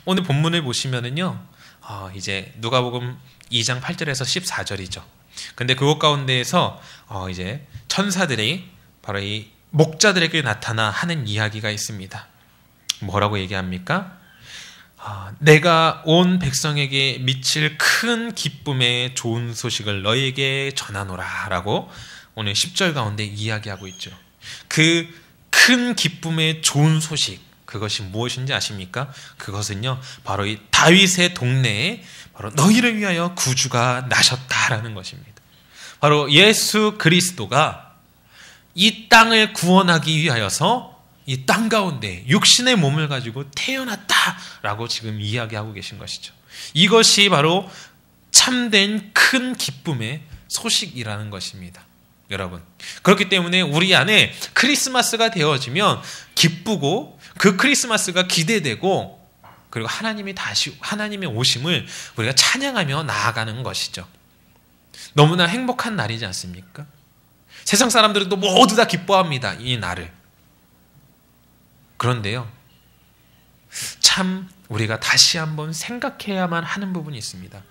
오늘 본문을 보시면은요, 이제 누가복음 2장 8절에서 14절이죠. 근데 그것 가운데에서 이제 천사들이 바로 이 목자들에게 나타나 하는 이야기가 있습니다. 뭐라고 얘기합니까? 내가 온 백성에게 미칠 큰 기쁨의 좋은 소식을 너희에게 전하노라 라고 오늘 10절 가운데 이야기하고 있죠. 그 큰 기쁨의 좋은 소식, 그것이 무엇인지 아십니까? 그것은요, 바로 이 다윗의 동네에 바로 너희를 위하여 구주가 나셨다라는 것입니다. 바로 예수 그리스도가 이 땅을 구원하기 위하여서 이 땅 가운데 육신의 몸을 가지고 태어났다라고 지금 이야기하고 계신 것이죠. 이것이 바로 참된 큰 기쁨의 소식이라는 것입니다. 여러분, 그렇기 때문에 우리 안에 크리스마스가 되어지면 기쁘고 그 크리스마스가 기대되고, 그리고 하나님의 오심을 우리가 찬양하며 나아가는 것이죠. 너무나 행복한 날이지 않습니까? 세상 사람들은 또 모두 다 기뻐합니다, 이 날을. 그런데요, 참 우리가 다시 한번 생각해야만 하는 부분이 있습니다.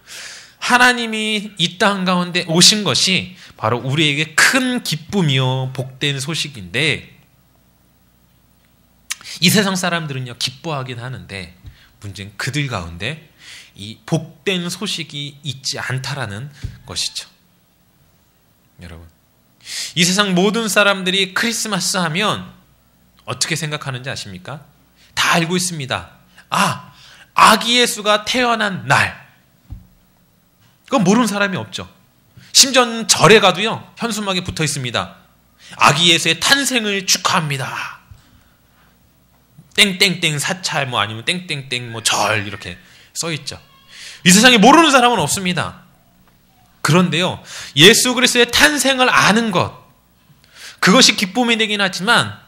하나님이 이 땅 가운데 오신 것이 바로 우리에게 큰 기쁨이요 복된 소식인데, 이 세상 사람들은요 기뻐하긴 하는데 문제는 그들 가운데 이 복된 소식이 있지 않다라는 것이죠. 여러분, 이 세상 모든 사람들이 크리스마스 하면 어떻게 생각하는지 아십니까? 다 알고 있습니다. 아기 예수가 태어난 날. 그건 모르는 사람이 없죠. 심지어 절에 가도요, 현수막에 붙어 있습니다. 아기 예수의 탄생을 축하합니다. 땡땡땡 사찰 아니면 땡땡땡 절 이렇게 써 있죠. 이 세상에 모르는 사람은 없습니다. 그런데요, 예수 그리스도의 탄생을 아는 것, 그것이 기쁨이 되긴 하지만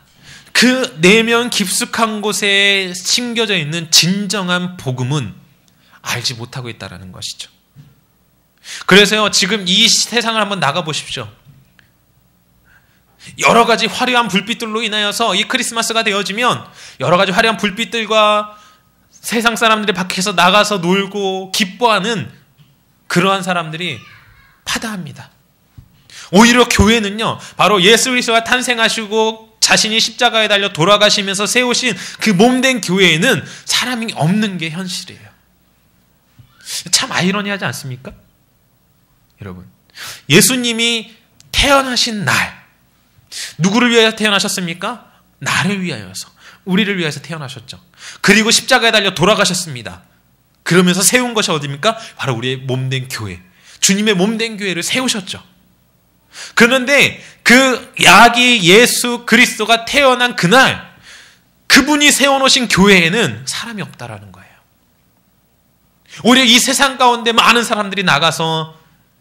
그 내면 깊숙한 곳에 심겨져 있는 진정한 복음은 알지 못하고 있다는 것이죠. 그래서요, 지금 이 세상을 한번 나가보십시오. 여러 가지 화려한 불빛들로 인하여서 이 크리스마스가 되어지면 여러 가지 화려한 불빛들과 세상 사람들이 밖에서 나가서 놀고 기뻐하는 그러한 사람들이 파다합니다. 오히려 교회는요, 바로 예수 그리스도가 탄생하시고 자신이 십자가에 달려 돌아가시면서 세우신 그 몸된 교회에는 사람이 없는 게 현실이에요. 참 아이러니하지 않습니까? 여러분, 예수님이 태어나신 날, 누구를 위하여 태어나셨습니까? 나를 위하여서, 우리를 위하여서 태어나셨죠. 그리고 십자가에 달려 돌아가셨습니다. 그러면서 세운 것이 어디입니까? 바로 우리의 몸된 교회, 주님의 몸된 교회를 세우셨죠. 그런데 그 아기 예수 그리스도가 태어난 그날, 그분이 세워놓으신 교회에는 사람이 없다라는 거예요. 오히려 이 세상 가운데 많은 사람들이 나가서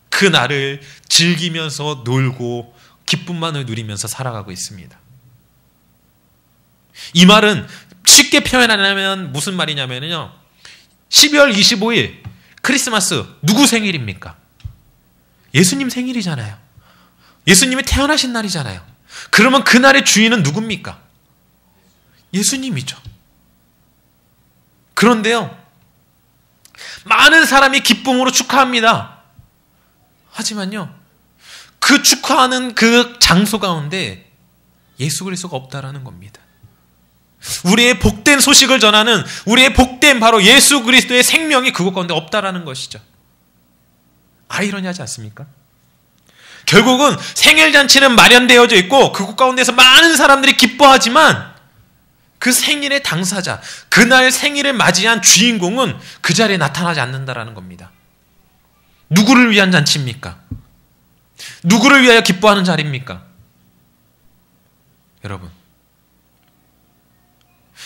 그 날을 즐기면서 놀고 기쁨만을 누리면서 살아가고 있습니다. 이 말은 쉽게 표현하려면 무슨 말이냐면요, 12월 25일 크리스마스 누구 생일입니까? 예수님 생일이잖아요. 예수님이 태어나신 날이잖아요. 그러면 그날의 주인은 누굽니까? 예수님이죠. 그런데요, 많은 사람이 기쁨으로 축하합니다. 하지만요, 그 축하하는 그 장소 가운데 예수 그리스도가 없다라는 겁니다. 우리의 복된 소식을 전하는, 우리의 복된 바로 예수 그리스도의 생명이 그곳 가운데 없다라는 것이죠. 아이러니하지 않습니까? 결국은 생일잔치는 마련되어져 있고 그곳 가운데서 많은 사람들이 기뻐하지만 그 생일의 당사자, 그날 생일을 맞이한 주인공은 그 자리에 나타나지 않는다라는 겁니다. 누구를 위한 잔치입니까? 누구를 위하여 기뻐하는 자리입니까? 여러분,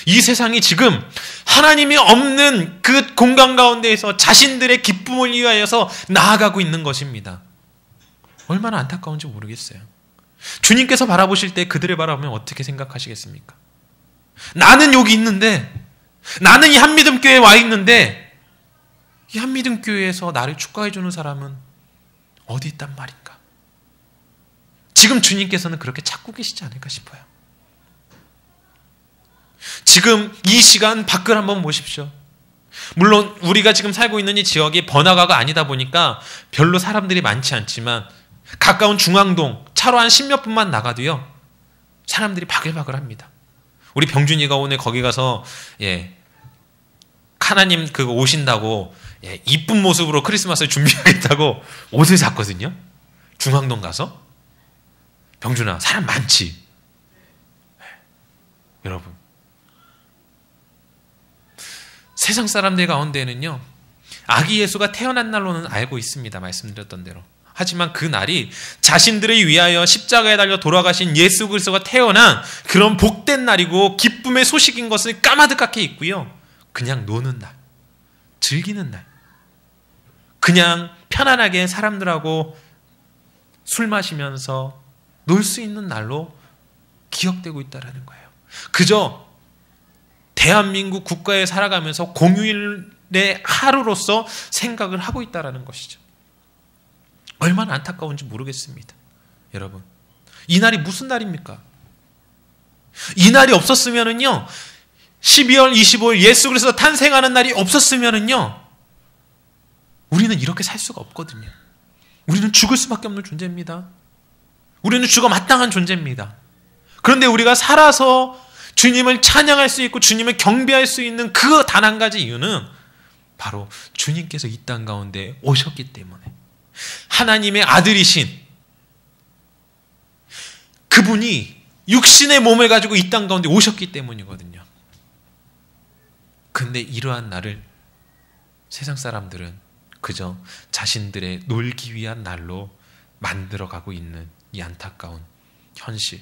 이 세상이 지금 하나님이 없는 그 공간 가운데에서 자신들의 기쁨을 위하여서 나아가고 있는 것입니다. 얼마나 안타까운지 모르겠어요. 주님께서 바라보실 때 그들을 바라보면 어떻게 생각하시겠습니까? 나는 여기 있는데, 나는 이 한미듬교회에 와 있는데 이 한미듬교회에서 나를 축하해 주는 사람은 어디 있단 말인가? 지금 주님께서는 그렇게 찾고 계시지 않을까 싶어요. 지금 이 시간 밖을 한번 보십시오. 물론 우리가 지금 살고 있는 이 지역이 번화가가 아니다 보니까 별로 사람들이 많지 않지만 가까운 중앙동 차로 한 10몇 분만 나가도요 사람들이 바글바글합니다. 우리 병준이가 오늘 거기 가서 하나님 그거 오신다고 이쁜 모습으로 크리스마스를 준비하겠다고 옷을 샀거든요. 중앙동 가서. 병준아, 사람 많지? 여러분, 세상 사람들 가운데는요 아기 예수가 태어난 날로는 알고 있습니다. 말씀드렸던 대로. 하지만 그 날이 자신들을 위하여 십자가에 달려 돌아가신 예수 그리스도가 태어난 그런 복된 날이고 기쁨의 소식인 것을 까마득하게 잊고요 그냥 노는 날, 즐기는 날, 그냥 편안하게 사람들하고 술 마시면서 놀 수 있는 날로 기억되고 있다는 거예요. 그저 대한민국 국가에 살아가면서 공휴일의 하루로서 생각을 하고 있다는 것이죠. 얼마나 안타까운지 모르겠습니다. 여러분, 이 날이 무슨 날입니까? 이 날이 없었으면은요 12월 25일 예수 그리스도 탄생하는 날이 없었으면은요 우리는 이렇게 살 수가 없거든요. 우리는 죽을 수밖에 없는 존재입니다. 우리는 죽어 마땅한 존재입니다. 그런데 우리가 살아서 주님을 찬양할 수 있고 주님을 경배할 수 있는 그 단 한 가지 이유는 바로 주님께서 이 땅 가운데 오셨기 때문에, 하나님의 아들이신 그분이 육신의 몸을 가지고 이 땅 가운데 오셨기 때문이거든요. 근데 이러한 날을 세상 사람들은 그저 자신들의 놀기 위한 날로 만들어가고 있는 이 안타까운 현실.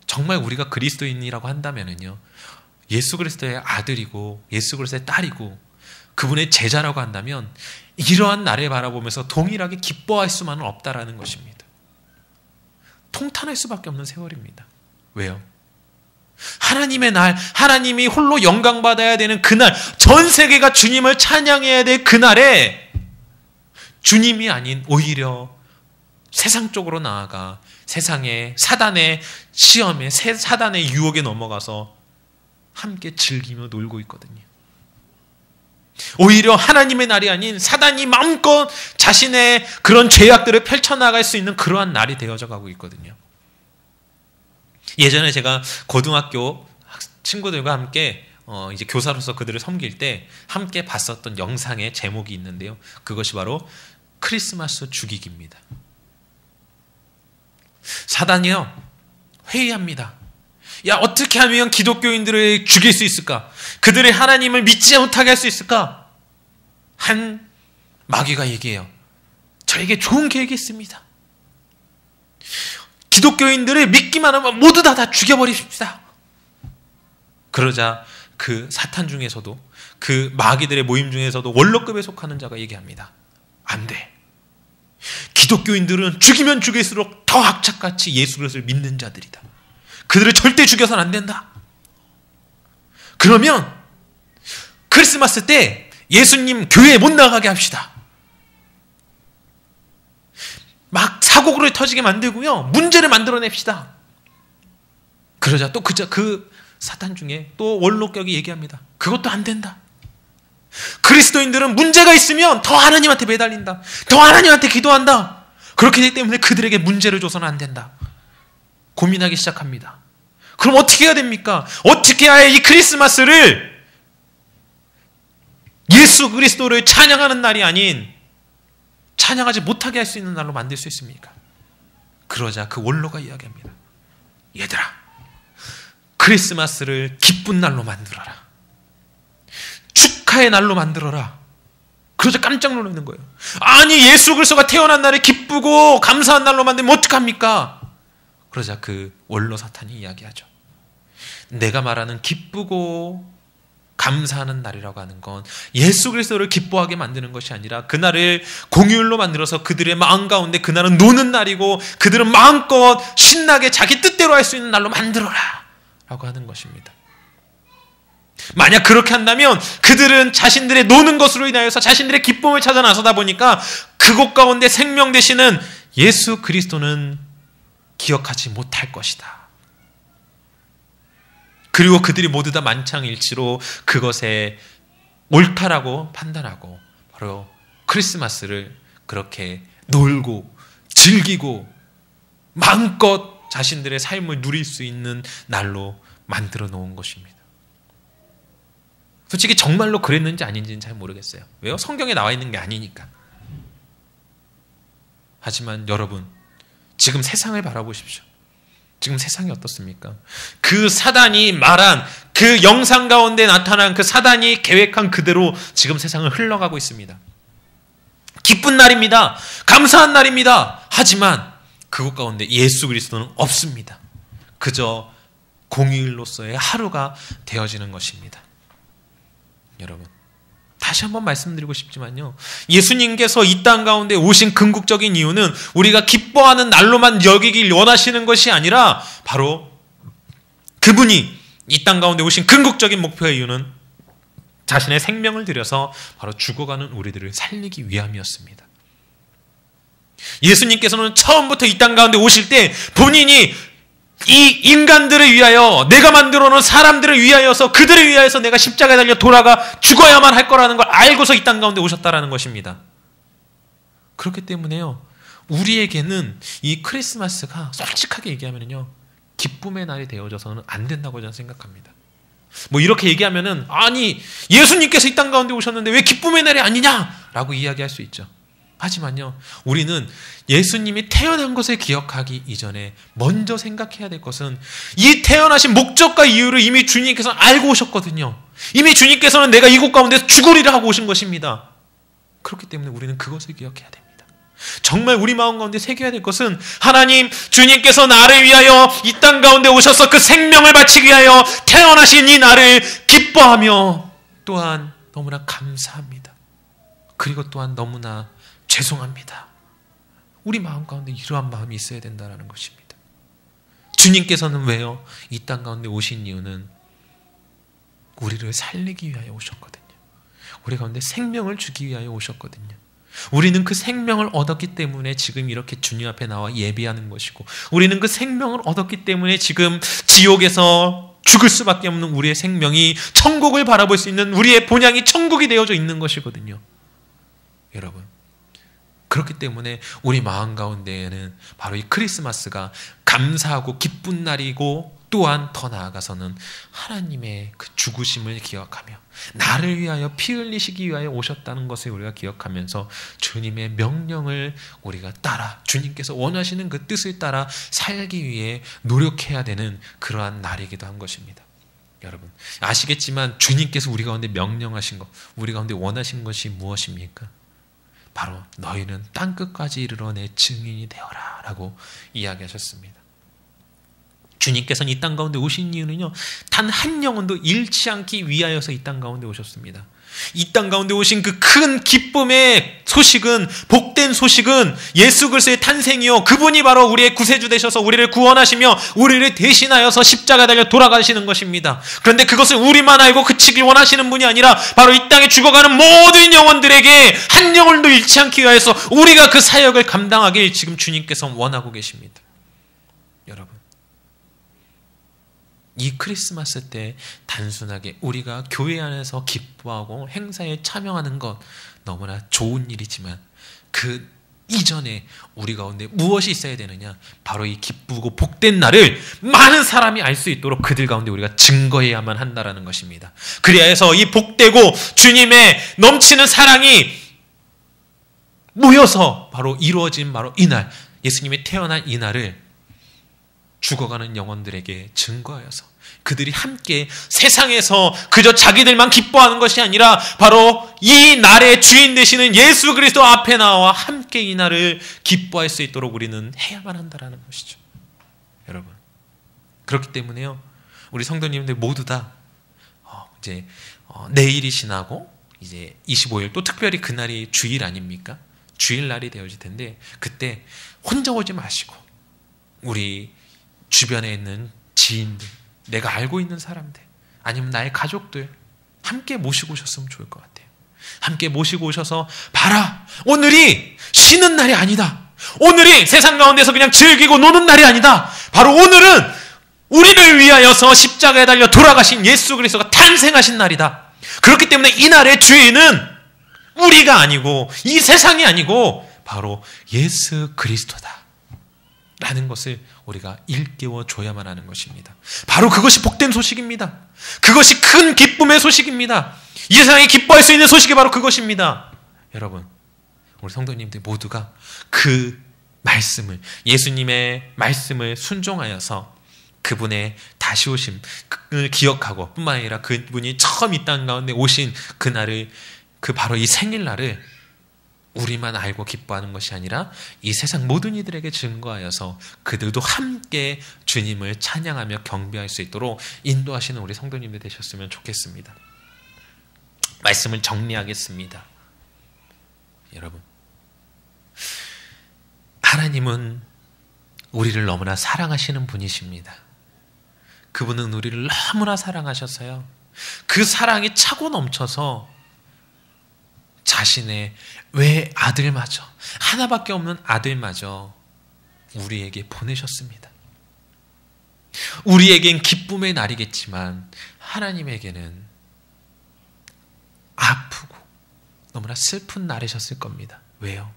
정말 우리가 그리스도인이라고 한다면은요, 예수 그리스도의 아들이고 예수 그리스도의 딸이고 그분의 제자라고 한다면 이러한 날을 바라보면서 동일하게 기뻐할 수만은 없다라는 것입니다. 통탄할 수밖에 없는 세월입니다. 왜요? 하나님의 날, 하나님이 홀로 영광받아야 되는 그날, 전 세계가 주님을 찬양해야 될 그날에 주님이 아닌 오히려 세상 쪽으로 나아가 세상의 사단의 시험에, 사단의 유혹에 넘어가서 함께 즐기며 놀고 있거든요. 오히려 하나님의 날이 아닌 사단이 마음껏 자신의 그런 죄악들을 펼쳐나갈 수 있는 그러한 날이 되어져 가고 있거든요. 예전에 제가 고등학교 친구들과 함께 이제 교사로서 그들을 섬길 때 함께 봤었던 영상의 제목이 있는데요. 그것이 바로 크리스마스 죽이기입니다. 사단이요, 회의합니다. 야, 어떻게 하면 기독교인들을 죽일 수 있을까? 그들의 하나님을 믿지 못하게 할 수 있을까? 한 마귀가 얘기해요. 저에게 좋은 계획이 있습니다. 기독교인들을 믿기만 하면 모두 다 죽여버립시다. 그러자 그 사탄 중에서도, 그 마귀들의 모임 중에서도 원로급에 속하는 자가 얘기합니다. 안 돼. 기독교인들은 죽이면 죽일수록 더 악착같이 예수 그리스도를 믿는 자들이다. 그들을 절대 죽여서는 안 된다. 그러면 크리스마스 때 예수님 교회에 못 나가게 합시다. 막 사고를 터지게 만들고요, 문제를 만들어냅시다. 그러자 또 그 사탄 중에 또 원로격이 얘기합니다. 그것도 안 된다. 그리스도인들은 문제가 있으면 더 하나님한테 매달린다. 더 하나님한테 기도한다. 그렇기 때문에 그들에게 문제를 줘서는 안 된다. 고민하기 시작합니다. 그럼 어떻게 해야 됩니까? 어떻게 해야 이 크리스마스를 예수 그리스도를 찬양하는 날이 아닌 찬양하지 못하게 할 수 있는 날로 만들 수 있습니까? 그러자 그 원로가 이야기합니다. 얘들아, 크리스마스를 기쁜 날로 만들어라. 축하의 날로 만들어라. 그러자 깜짝 놀라는 거예요. 아니, 예수 그리스도가 태어난 날을 기쁘고 감사한 날로 만들면 어떡합니까? 그러자 그 원로 사탄이 이야기하죠. 내가 말하는 기쁘고 감사하는 날이라고 하는 건 예수 그리스도를 기뻐하게 만드는 것이 아니라 그날을 공휴일로 만들어서 그들의 마음 가운데 그날은 노는 날이고 그들은 마음껏 신나게 자기 뜻대로 할 수 있는 날로 만들어라 라고 하는 것입니다. 만약 그렇게 한다면 그들은 자신들의 노는 것으로 인하여서 자신들의 기쁨을 찾아 나서다 보니까 그곳 가운데 생명 되시는 예수 그리스도는 기억하지 못할 것이다. 그리고 그들이 모두 다 만창일치로 그것에 옳다라고 판단하고 바로 크리스마스를 그렇게 놀고 즐기고 마음껏 자신들의 삶을 누릴 수 있는 날로 만들어 놓은 것입니다. 솔직히 정말로 그랬는지 아닌지는 잘 모르겠어요. 왜요? 성경에 나와 있는 게 아니니까. 하지만 여러분, 지금 세상을 바라보십시오. 지금 세상이 어떻습니까? 그 사단이 말한 그 영상 가운데 나타난 그 사단이 계획한 그대로 지금 세상을 흘러가고 있습니다. 기쁜 날입니다. 감사한 날입니다. 하지만 그것 가운데 예수 그리스도는 없습니다. 그저 공휴일로서의 하루가 되어지는 것입니다. 여러분, 다시 한번 말씀드리고 싶지만요, 예수님께서 이 땅 가운데 오신 궁극적인 이유는 우리가 기뻐하는 날로만 여기길 원하시는 것이 아니라 바로 그분이 이 땅 가운데 오신 궁극적인 목표의 이유는 자신의 생명을 들여서 바로 죽어가는 우리들을 살리기 위함이었습니다. 예수님께서는 처음부터 이 땅 가운데 오실 때 본인이 이 인간들을 위하여, 내가 만들어 놓은 사람들을 위하여서, 그들을 위하여서 내가 십자가에 달려 돌아가 죽어야만 할 거라는 걸 알고서 이 땅 가운데 오셨다라는 것입니다. 그렇기 때문에요, 우리에게는 이 크리스마스가 솔직하게 얘기하면요, 기쁨의 날이 되어져서는 안 된다고 저는 생각합니다. 뭐 이렇게 얘기하면은, 아니 예수님께서 이 땅 가운데 오셨는데 왜 기쁨의 날이 아니냐라고 이야기할 수 있죠. 하지만요, 우리는 예수님이 태어난 것을 기억하기 이전에 먼저 생각해야 될 것은 이 태어나신 목적과 이유를 이미 주님께서 알고 오셨거든요. 이미 주님께서는 내가 이곳 가운데서 죽으리라 하고 오신 것입니다. 그렇기 때문에 우리는 그것을 기억해야 됩니다. 정말 우리 마음 가운데 새겨야 될 것은, 하나님, 주님께서 나를 위하여 이 땅 가운데 오셔서 그 생명을 바치기 위하여 태어나신 이 날을 기뻐하며 또한 너무나 감사합니다. 그리고 또한 너무나 죄송합니다. 우리 마음 가운데 이러한 마음이 있어야 된다는 것입니다. 주님께서는 왜요? 이 땅 가운데 오신 이유는 우리를 살리기 위하여 오셨거든요. 우리 가운데 생명을 주기 위하여 오셨거든요. 우리는 그 생명을 얻었기 때문에 지금 이렇게 주님 앞에 나와 예배하는 것이고, 우리는 그 생명을 얻었기 때문에 지금 지옥에서 죽을 수밖에 없는 우리의 생명이 천국을 바라볼 수 있는 우리의 본향이 천국이 되어져 있는 것이거든요. 여러분, 그렇기 때문에 우리 마음 가운데에는 바로 이 크리스마스가 감사하고 기쁜 날이고, 또한 더 나아가서는 하나님의 그 죽으심을 기억하며 나를 위하여 피 흘리시기 위하여 오셨다는 것을 우리가 기억하면서 주님의 명령을 우리가 따라, 주님께서 원하시는 그 뜻을 따라 살기 위해 노력해야 되는 그러한 날이기도 한 것입니다. 여러분, 아시겠지만 주님께서 우리 가운데 명령하신 것, 우리 가운데 원하신 것이 무엇입니까? 바로 너희는 땅끝까지 이르러 내 증인이 되어라 라고 이야기하셨습니다. 주님께서는 이 땅 가운데 오신 이유는요, 단 한 영혼도 잃지 않기 위하여서 이 땅 가운데 오셨습니다. 이 땅 가운데 오신 그 큰 기쁨의 소식은, 복된 소식은 예수 그리스도의 탄생이요, 그분이 바로 우리의 구세주 되셔서 우리를 구원하시며 우리를 대신하여서 십자가에 달려 돌아가시는 것입니다. 그런데 그것을 우리만 알고 그치길 원하시는 분이 아니라 바로 이 땅에 죽어가는 모든 영혼들에게 한 영혼도 잃지 않기 위하여서 우리가 그 사역을 감당하길 지금 주님께서 원하고 계십니다. 여러분, 이 크리스마스 때 단순하게 우리가 교회 안에서 기뻐하고 행사에 참여하는 것 너무나 좋은 일이지만, 그 이전에 우리 가운데 무엇이 있어야 되느냐? 바로 이 기쁘고 복된 날을 많은 사람이 알 수 있도록 그들 가운데 우리가 증거해야만 한다라는 것입니다. 그래야 해서 이 복되고 주님의 넘치는 사랑이 모여서 바로 이루어진 바로 이 날, 예수님이 태어난 이 날을 죽어가는 영혼들에게 증거하여서 그들이 함께 세상에서 그저 자기들만 기뻐하는 것이 아니라 바로 이 날의 주인 되시는 예수 그리스도 앞에 나와 함께 이 날을 기뻐할 수 있도록 우리는 해야만 한다라는 것이죠. 여러분, 그렇기 때문에요, 우리 성도님들 모두 다 이제 내일이 지나고 이제 25일 또 특별히 그날이 주일 아닙니까? 주일날이 되어질 텐데, 그때 혼자 오지 마시고 우리 주변에 있는 지인들, 내가 알고 있는 사람들, 아니면 나의 가족들 함께 모시고 오셨으면 좋을 것 같아요. 함께 모시고 오셔서, 봐라, 오늘이 쉬는 날이 아니다. 오늘이 세상 가운데서 그냥 즐기고 노는 날이 아니다. 바로 오늘은 우리를 위하여서 십자가에 달려 돌아가신 예수 그리스도가 탄생하신 날이다. 그렇기 때문에 이날의 주인은 우리가 아니고 이 세상이 아니고 바로 예수 그리스도다 라는 것을 우리가 일깨워 줘야만 하는 것입니다. 바로 그것이 복된 소식입니다. 그것이 큰 기쁨의 소식입니다. 이 세상이 기뻐할 수 있는 소식이 바로 그것입니다. 여러분, 우리 성도님들 모두가 그 말씀을, 예수님의 말씀을 순종하여서 그분의 다시 오심을 기억하고 뿐만 아니라 그분이 처음 이 땅 가운데 오신 그날을, 그 바로 이 생일날을 우리만 알고 기뻐하는 것이 아니라 이 세상 모든 이들에게 증거하여서 그들도 함께 주님을 찬양하며 경배할 수 있도록 인도하시는 우리 성도님들 되셨으면 좋겠습니다. 말씀을 정리하겠습니다. 여러분, 하나님은 우리를 너무나 사랑하시는 분이십니다. 그분은 우리를 너무나 사랑하셔서요, 그 사랑이 차고 넘쳐서 자신의 외아들마저, 하나밖에 없는 아들마저 우리에게 보내셨습니다. 우리에겐 기쁨의 날이겠지만 하나님에게는 아프고 너무나 슬픈 날이셨을 겁니다. 왜요?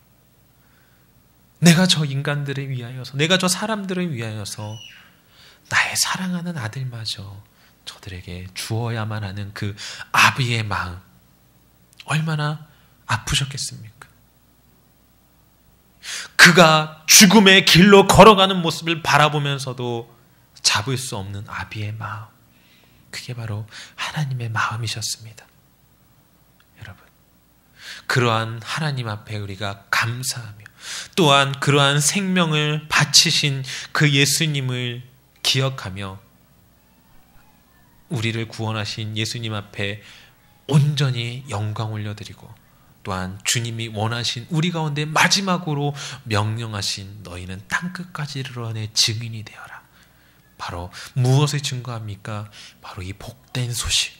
내가 저 인간들을 위하여서, 내가 저 사람들을 위하여서 나의 사랑하는 아들마저 저들에게 주어야만 하는 그 아비의 마음, 얼마나 아프셨겠습니까? 그가 죽음의 길로 걸어가는 모습을 바라보면서도 잡을 수 없는 아비의 마음, 그게 바로 하나님의 마음이셨습니다. 여러분, 그러한 하나님 앞에 우리가 감사하며 또한 그러한 생명을 바치신 그 예수님을 기억하며 우리를 구원하신 예수님 앞에 온전히 영광 올려드리고, 또한 주님이 원하신 우리 가운데 마지막으로 명령하신 너희는 땅끝까지 이르러 내 증인이 되어라. 바로 무엇을 증거합니까? 바로 이 복된 소식,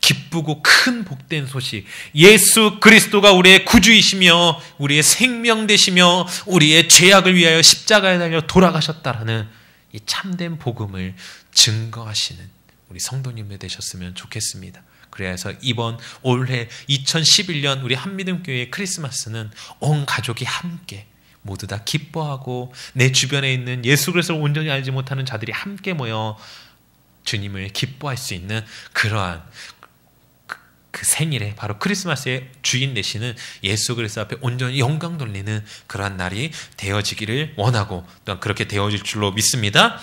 기쁘고 큰 복된 소식, 예수 그리스도가 우리의 구주이시며 우리의 생명 되시며 우리의 죄악을 위하여 십자가에 달려 돌아가셨다라는 이 참된 복음을 증거하시는 우리 성도님들 되셨으면 좋겠습니다. 그래서 이번 올해 2011년 우리 한미듬교회의 크리스마스는 온 가족이 함께 모두 다 기뻐하고 내 주변에 있는 예수 그리스도를 온전히 알지 못하는 자들이 함께 모여 주님을 기뻐할 수 있는 그러한 그 생일에, 바로 크리스마스의 주인 되시는 예수 그리스도 앞에 온전히 영광 돌리는 그러한 날이 되어지기를 원하고 또한 그렇게 되어질 줄로 믿습니다.